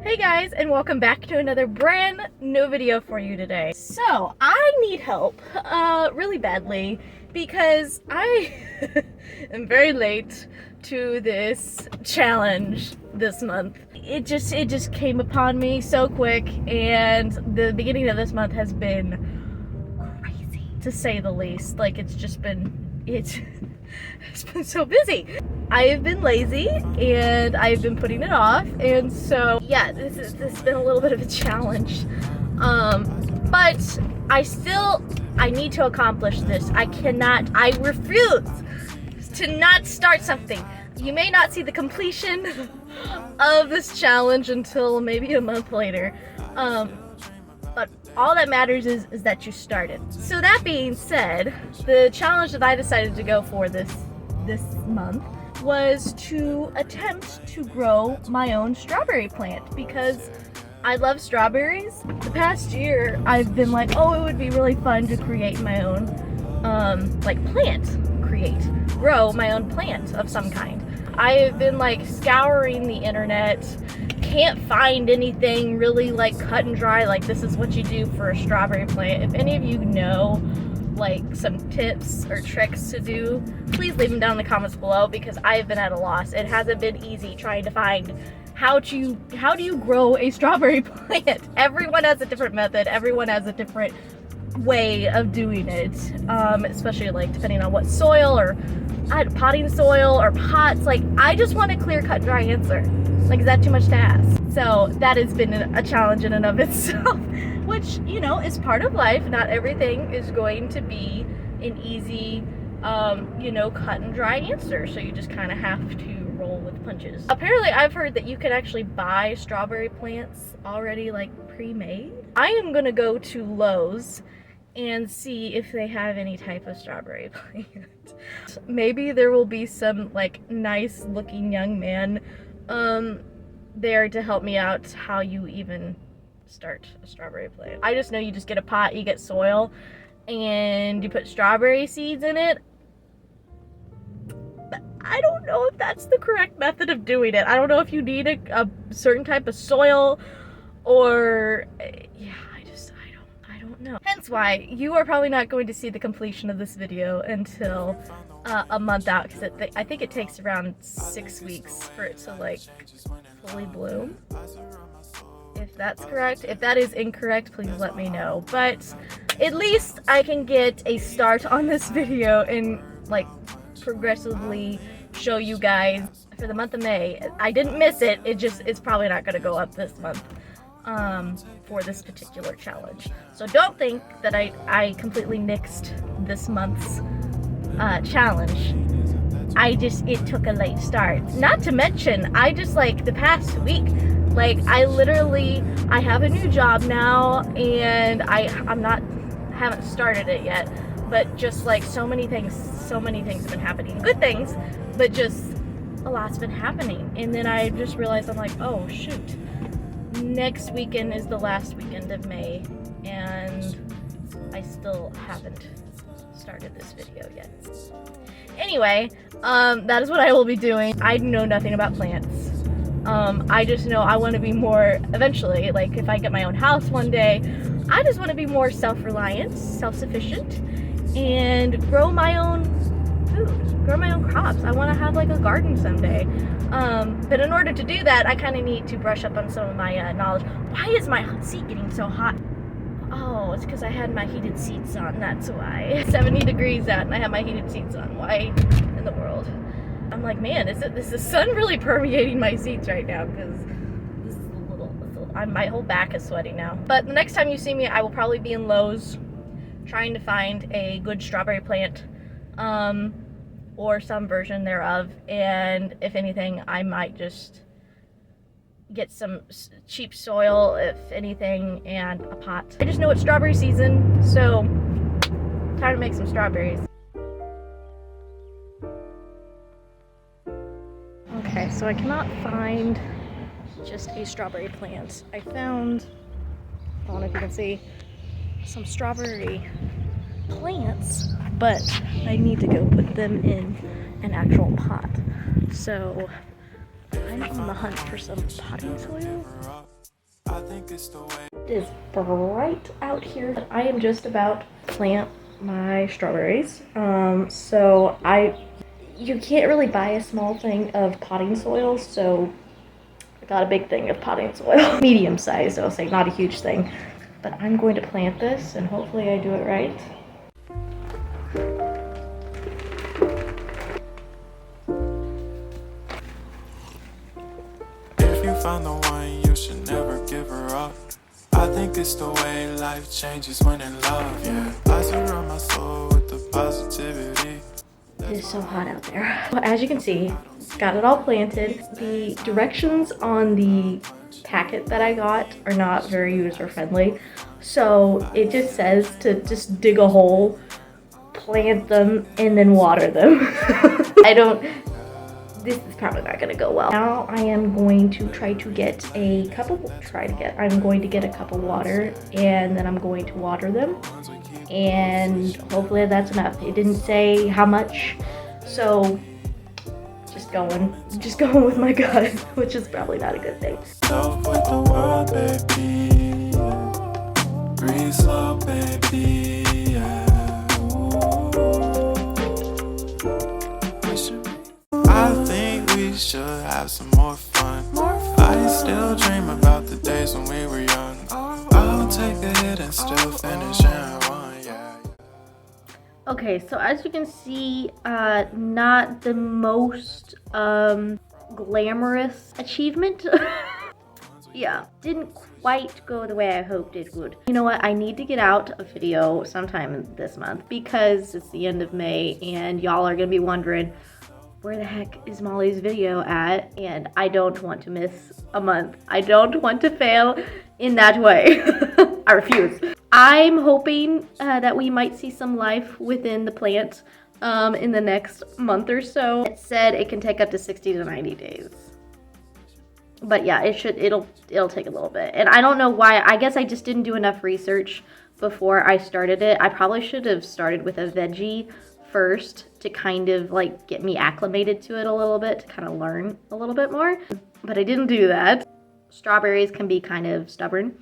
Hey guys, and welcome back to another brand new video for you today. So, I need help, really badly, because I am very late to this challenge this month. It just came upon me so quick, and the beginning of this month has been crazy, to say the least. Like, it's been so busy. I have been lazy and I've been putting it off, and so yeah, this has been a little bit of a challenge. But I need to accomplish this. I refuse to not start something. You may not see the completion of this challenge until maybe a month later. But all that matters is that you started. So that being said, the challenge that I decided to go for this month was to attempt to grow my own strawberry plant, because I love strawberries. The past year I've been like, oh, it would be really fun to create my own grow my own plant of some kind. I have been like scouring the internet, can't find anything really like cut and dry, like this is what you do for a strawberry plant. If any of you know like some tips or tricks to do, please leave them down in the comments below, because I've been at a loss. It hasn't been easy trying to find how do you grow a strawberry plant. Everyone has a different method, everyone has a different way of doing it, especially like depending on what soil, or potting soil or pots. Like, I just want a clear cut dry answer. Like, is that too much to ask? So that has been a challenge in and of itself, which, you know, is part of life. Not everything is going to be an easy, cut and dry answer. So you just kind of have to roll with punches. Apparently, I've heard that you can actually buy strawberry plants already like pre-made. I am gonna go to Lowe's and see if they have any type of strawberry plant. Maybe there will be some like nice looking young man there to help me out how you even start a strawberry plant. I just know you just get a pot, you get soil, and you put strawberry seeds in it. But I don't know if that's the correct method of doing it. I don't know if you need a certain type of soil, or yeah, I don't know. Hence why you are probably not going to see the completion of this video until a month out, because I think it takes around 6 weeks for it to like fully bloom. If that's correct. If that is incorrect, please let me know. But at least I can get a start on this video and like progressively show you guys for the month of May. I didn't miss it. It's probably not going to go up this month for this particular challenge. So don't think that I completely nixed this month's challenge. It took a late start. Not to mention, I just like the past week, like I have a new job now, and haven't started it yet, but just like so many things have been happening. Good things, but just a lot's been happening. And then I just realized, I'm like, oh shoot, next weekend is the last weekend of May, and I still haven't started this video yet. Anyway, that is what I will be doing. I know nothing about plants. I just know I want to be more, eventually, like if I get my own house one day, I just want to be more self-reliant, self-sufficient, and grow my own food, grow my own crops. I want to have like a garden someday. But in order to do that, I kind of need to brush up on some of my knowledge. Why is my seat getting so hot? Oh, it's because I had my heated seats on, that's why. 70 degrees out and I have my heated seats on. Why in the world? I'm like, man, is the sun really permeating my seats right now? Because this is my whole back is sweating now. But the next time you see me, I will probably be in Lowe's trying to find a good strawberry plant, or some version thereof. And if anything, I might just get some cheap soil, if anything, and a pot. I just know it's strawberry season, so time to make some strawberries. Okay, so I cannot find just a strawberry plant. I found, I don't know if you can see, some strawberry plants, but I need to go put them in an actual pot. So I'm on the hunt for some potting soil. It is bright out here, but I am just about to plant my strawberries. You can't really buy a small thing of potting soil, so I got a big thing of potting soil. Medium size, I'll say, not a huge thing. But I'm going to plant this, and hopefully I do it right. If you find the one, you should never give her up. I think it's the way life changes when in love, yeah. I surround my soul with the positivity. It is so hot out there. Well, as you can see, got it all planted. The directions on the packet that I got are not very user friendly. So it just says to just dig a hole, plant them, and then water them. This is probably not gonna go well. Now I am going to I'm going to get a cup of water, and then I'm going to water them, and hopefully that's enough. It didn't say how much, so just going with my gut, which is probably not a good thing. Love with the world, baby. Breathe slow, baby. I think we should have some more fun. I still dream about the days when we were young. I'll take a hit and still finish in one, yeah. Okay, so as you can see, not the most glamorous achievement. Yeah, didn't quite go the way I hoped it would. You know what? I need to get out a video sometime this month because it's the end of May and y'all are gonna be wondering, where the heck is Molly's video at? And I don't want to miss a month. I don't want to fail in that way. I refuse. I'm hoping that we might see some life within the plant in the next month or so. It said it can take up to 60 to 90 days. But yeah, it'll take a little bit. And I don't know why. I guess I just didn't do enough research before I started it. I probably should have started with a veggie first to kind of like get me acclimated to it a little bit, to kind of learn a little bit more, but I didn't do that. Strawberries can be kind of stubborn.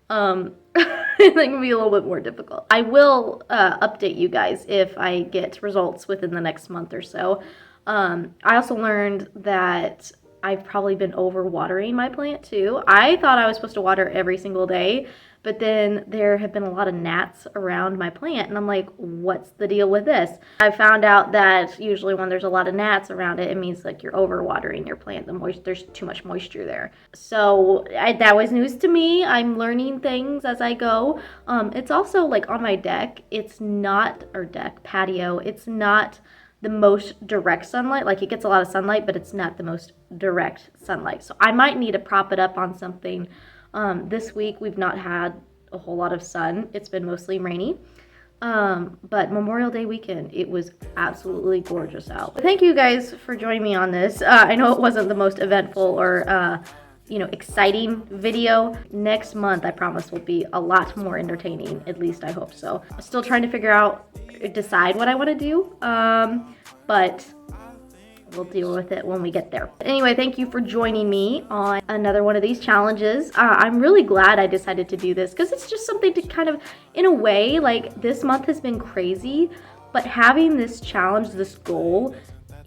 They can be a little bit more difficult. I will update you guys if I get results within the next month or so. I also learned that I've probably been over watering my plant too. I thought I was supposed to water every single day, but then there have been a lot of gnats around my plant, and I'm like, what's the deal with this? I found out that usually when there's a lot of gnats around it, it means like you're over watering your plant. There's too much moisture there. So that was news to me. I'm learning things as I go. It's also like on my deck, patio, it's not the most direct sunlight. Like it gets a lot of sunlight, but it's not the most direct sunlight. So I might need to prop it up on something. This week we've not had a whole lot of sun. It's been mostly rainy. But Memorial Day weekend, it was absolutely gorgeous out. Thank you guys for joining me on this. I know it wasn't the most eventful or exciting video. Next month, I promise, will be a lot more entertaining. At least I hope so. I'm still trying to decide what I want to do. But we'll deal with it when we get there. Anyway, thank you for joining me on another one of these challenges. I'm really glad I decided to do this because it's just something to kind of, in a way, like this month has been crazy, but having this challenge, this goal,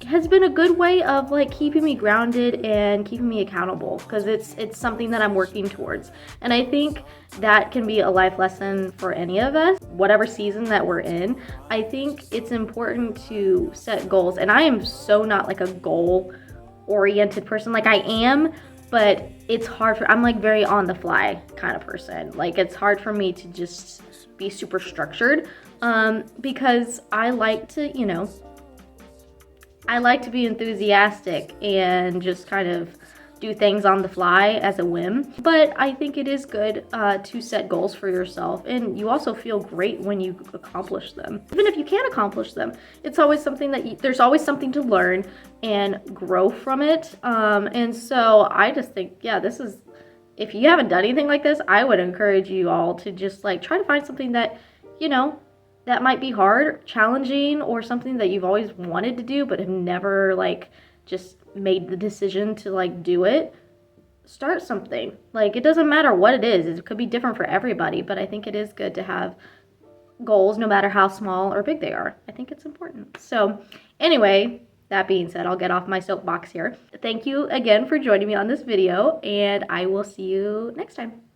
has been a good way of like keeping me grounded and keeping me accountable because it's something that I'm working towards. And I think that can be a life lesson for any of us, whatever season that we're in. I think it's important to set goals, and I am so not like a goal oriented person. Like I am, but it's hard I'm like very on the fly kind of person. Like it's hard for me to just be super structured because I like to, I like to be enthusiastic and just kind of do things on the fly as a whim. But I think it is good to set goals for yourself, and you also feel great when you accomplish them. Even if you can't accomplish them, it's always something that there's always something to learn and grow from it. And so I just think, yeah, this is, if you haven't done anything like this, I would encourage you all to just like try to find something that, that might be hard, challenging, or something that you've always wanted to do but have never like just made the decision to like do it. start something. Like, it doesn't matter what it is. It could be different for everybody, but I think it is good to have goals no matter how small or big they are. I think it's important. So anyway, that being said, I'll get off my soapbox here. Thank you again for joining me on this video, and I will see you next time.